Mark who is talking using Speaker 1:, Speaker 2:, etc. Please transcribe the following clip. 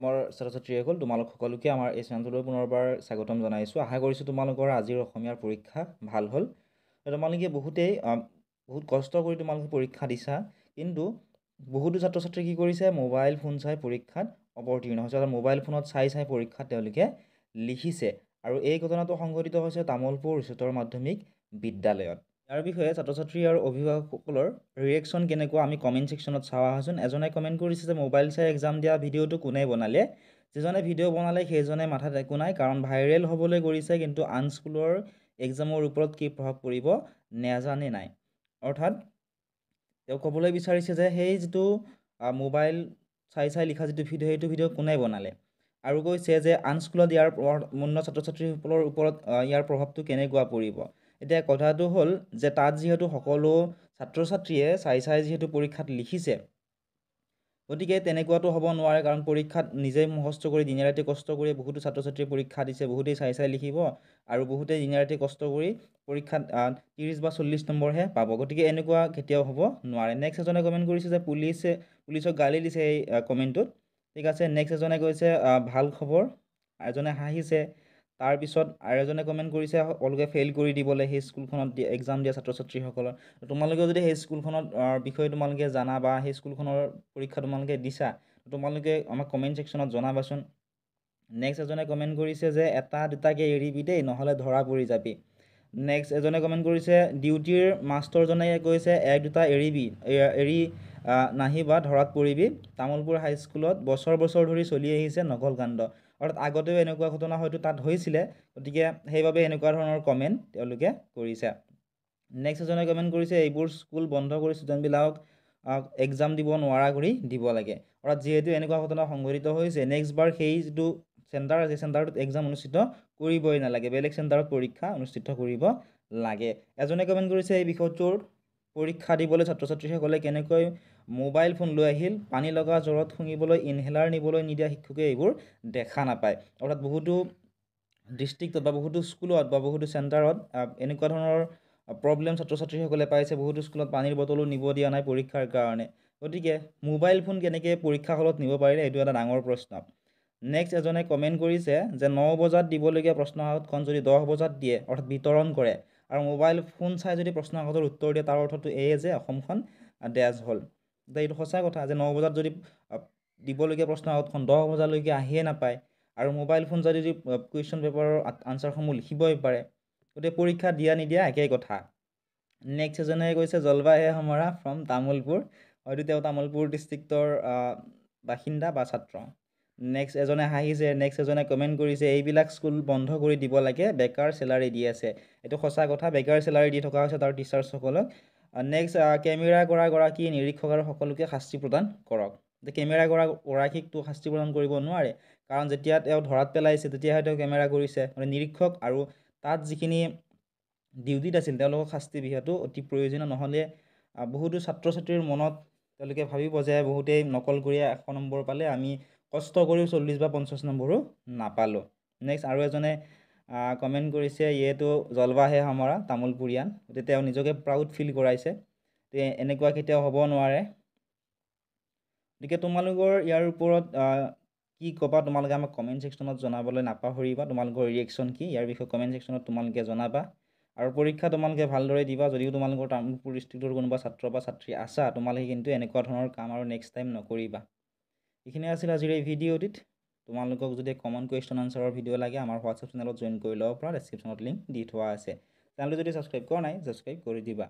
Speaker 1: মোৰ ছাত্ৰ-ছাত্ৰীসকল তোমালোক সকলোকে আমাৰ এই চেনেলটোলৈ পুনৰবাৰ স্বাগতম জনাইছোঁ। আশা কৰিছোঁ তোমালোকৰ আজিৰ অসমীয়াৰ পৰীক্ষা ভাল হ'ল। তোমালোকে বহুত কষ্ট কৰি তোমালোকে পৰীক্ষা দিছা, কিন্তু বহুতো ছাত্ৰ-ছাত্ৰী কি কৰিছে মোবাইল ফোন চাই পৰীক্ষাত অৱতীৰ্ণ হৈছে। মোবাইল ফোনত চাই পৰীক্ষাত তেওঁলোকে লিখিছে আৰু এই ঘটনাটো সংঘটিত হৈছে তামোলপুৰ উচ্চতৰ মাধ্যমিক বিদ্যালয়ত। ইয়াৰ বিষয়ে ছাত্ৰ-ছাত্ৰী আৰু অভিভাৱকসকলৰ ৰিয়েকশ্যন কেনেকুৱা আমি কমেণ্ট ছেকশ্যনত চাওঁ আহাচোন। এজনে কমেণ্ট কৰিছে যে মোবাইল চাই এক্সাম দিয়া ভিডিঅ'টো কোনে বনালে? যিজনে ভিডিঅ' বনালে সেইজনে মাথাত একো নাই, কাৰণ ভাইৰেল হ'বলৈ কৰিছে, কিন্তু আন স্কুলৰ এক্সামৰ ওপৰত কি প্ৰভাৱ পৰিব নেজানে নাই। অৰ্থাৎ তেওঁ ক'বলৈ বিচাৰিছে যে সেই যিটো মোবাইল চাই লিখা যিটো ভিডিঅ' সেইটো ভিডিঅ' কোনে বনালে, আৰু কৈছে যে আন স্কুলত ইয়াৰ মুণ্ড ছাত্ৰ-ছাত্ৰীসকলৰ ওপৰত ইয়াৰ প্ৰভাৱটো কেনেকুৱা পৰিব। এতিয়া কথাটো হ'ল যে তাত যিহেতু সকলো ছাত্ৰ-ছাত্ৰীয়ে চাই যিহেতু পৰীক্ষাত লিখিছে, গতিকে তেনেকুৱাটো হ'ব নোৱাৰে, কাৰণ পৰীক্ষাত নিজেই মুখস্থ কৰি দিনে ৰাতি কষ্ট কৰি বহুতো ছাত্ৰ-ছাত্ৰীয়ে পৰীক্ষা দিছে, বহুতেই চাই লিখিব আৰু বহুতেই দিনে ৰাতি কষ্ট কৰি পৰীক্ষাত 30 বা 40 নম্বৰহে পাব। গতিকে এনেকুৱা কেতিয়াও হ'ব নোৱাৰে। নেক্সট এজনে কমেণ্ট কৰিছে যে পুলিচক গালি দিছে এই কমেণ্টটোত। ঠিক আছে, নেক্সট এজনে কৈছে ভাল খবৰ, এজনে হাঁহিছে। তাৰপিছত আৰু এজনে কমেণ্ট কৰিছে সকলোকে ফেইল কৰি দিবলৈ সেই স্কুলখনত এক্সাম দিয়া ছাত্ৰ-ছাত্ৰীসকলৰ। তোমালোকেও যদি সেই স্কুলখনৰ বিষয়ে তোমালোকে জানা বা সেই স্কুলখনৰ পৰীক্ষা তোমালোকে দিছা, তোমালোকে আমাক কমেণ্ট ছেকশ্যনত জনাবাচোন। নেক্সট এজনে কমেণ্ট কৰিছে যে এটা দুটাকৈ এৰিবি দেই, নহ'লে ধৰা পৰি যাবি। নেক্সট এজনে কমেণ্ট কৰিছে ডিউটিৰ মাষ্টৰজনে কৈছে এক দুটা এৰি নাহিবা, ধৰাত পৰিবি। তামোলপুৰ হাইস্কুলত বছৰ ধৰি চলি আহিছে নকল কাণ্ড। অৰ্থাৎ আগতেও এনেকুৱা ঘটনা হয়তো তাত হৈছিলে, গতিকে সেইবাবে এনেকুৱা ধৰণৰ কমেণ্ট তেওঁলোকে কৰিছে। নেক্সট এজনে কমেণ্ট কৰিছে এইবোৰ স্কুল বন্ধ কৰি ষ্টুডেণ্টবিলাকক এক্সাম দিব নোৱাৰা কৰি দিব লাগে। অৰ্থাৎ যিহেতু এনেকুৱা ঘটনা সংঘটিত হৈছে, নেক্সট বাৰ সেই যিটো চেণ্টাৰ আছে চেণ্টাৰটোত এক্সাম অনুষ্ঠিত কৰিবই নালাগে, বেলেগ চেণ্টাৰত পৰীক্ষা অনুষ্ঠিত কৰিব লাগে। এজনে কমেণ্ট কৰিছে এই বিষয়টোৰ পৰীক্ষা দিবলৈ ছাত্ৰ-ছাত্ৰীসকলে কেনেকৈ মোবাইল ফোন লৈ আহিল, পানী লগা জ্বৰত শুঙিবলৈ ইনহেলাৰ নিবলৈ নিদিয়া শিক্ষকে এইবোৰ দেখা নাপায়। অৰ্থাৎ বহুতো ডিষ্ট্ৰিক্টত বা বহুতো স্কুলত বা বহুতো চেণ্টাৰত এনেকুৱা ধৰণৰ প্ৰব্লেম ছাত্ৰ-ছাত্ৰীসকলে পাইছে। বহুতো স্কুলত পানীৰ বটলো নিব দিয়া নাই পৰীক্ষাৰ কাৰণে। গতিকে মোবাইল ফোন কেনেকৈ পৰীক্ষা হলত নিব পাৰিলে এইটো এটা ডাঙৰ প্ৰশ্ন। নেক্সট এজনে কমেণ্ট কৰিছে যে 9 বজাত দিবলগীয়া প্ৰশ্নকাকতখন যদি 10 বজাত দিয়ে, অৰ্থাৎ বিতৰণ কৰে, আৰু মোবাইল ফোন চাই যদি প্ৰশ্নকাকতৰ উত্তৰ দিয়ে, তাৰ অৰ্থটো এয়ে যে অসমখন ডেজ হ'ল। এতিয়া এইটো সঁচা কথা যে 9 বজাত যদি দিবলগীয়া প্ৰশ্নকাকতখন 10 বজালৈকে আহিয়ে নাপায়, আৰু মোবাইল ফোন যদি কুৱেশ্যন পেপাৰৰ আনচাৰসমূহ লিখিবই পাৰে, গতিকে পৰীক্ষা দিয়া নিদিয়া একেই কথা। নেক্সট এজনে কৈছে জলবা হে হমাৰা ফ্ৰম তামোলপুৰ, হয়তো তেওঁ তামোলপুৰ ডিষ্ট্ৰিক্টৰ বাসিন্দা বা ছাত্ৰ। নেক্সট এজনে হাঁহিছে। নেক্সট এজনে কমেণ্ট কৰিছে এইবিলাক স্কুল বন্ধ কৰি দিব লাগে, বেকাৰ চেলাৰী দি আছে। এইটো সঁচা কথা, বেকাৰ চেলাৰী দি থকা হৈছে তাৰ টিচাৰ্ছসকলক। নেক্সট কেমেৰা কৰা গৰাকী নিৰীক্ষক আৰু সকলোকে শাস্তি প্ৰদান কৰক। কেমেৰা কৰা গৰাকীকতো শাস্তি প্ৰদান কৰিব নোৱাৰে, কাৰণ যেতিয়া তেওঁ ধৰাত পেলাইছে তেতিয়াহে তেওঁ কেমেৰা কৰিছে। মানে নিৰীক্ষক আৰু তাত যিখিনি ডিউটিত আছিল তেওঁলোকক শাস্তি বিহাটো অতি প্ৰয়োজনীয়, নহ'লে বহুতো ছাত্ৰ-ছাত্ৰীৰ মনত তেওঁলোকে ভাবিব যে বহুতেই নকল কৰি 100 নম্বৰ পালে, আমি কষ্ট কৰিও 40 বা 50 নম্বৰো নাপালোঁ। নেক্সট আৰু এজনে কমেণ্ট কৰিছে ইয়েটো জলবা হে হমাৰা তামোলপুৰীয়ান, গতিকে তেওঁ নিজকে প্ৰাউড ফিল কৰাইছে। এনেকুৱা কেতিয়াও হ'ব নোৱাৰে। গতিকে তোমালোকৰ ইয়াৰ ওপৰত কি ক'বা তোমালোকে আমাক কমেণ্ট ছেকশ্যনত জনাবলৈ নাপাহৰিবা। তোমালোকৰ ৰিয়েকশ্যন কি ইয়াৰ বিষয়ে কমেণ্ট ছেকশ্যনত তোমালোকে জনাবা। আৰু পৰীক্ষা তোমালোকে ভালদৰে দিবা। যদিও তোমালোকৰ তামোলপুৰ ডিষ্ট্ৰিক্টৰ কোনোবা ছাত্ৰ বা ছাত্ৰী আছা, তোমালোকে কিন্তু এনেকুৱা ধৰণৰ কাম আৰু নেক্সট টাইম নকৰিবা। এইখিনি আছিল আজিৰ এই ভিডিঅ'টিত। তোমালোকক যদি কমন কুৱেশ্যন আনচাৰৰ ভিডিঅ' লাগে, আমাৰ হোৱাটছআপ চেনেলত জইন কৰি ল'ব পৰা, ডেছক্ৰিপশ্যনত লিংক দি থোৱা আছে। চেনেলটো যদি ছাবস্ক্ৰাইব কৰা নাই, ছাবস্ক্ৰাইব কৰি দিবা।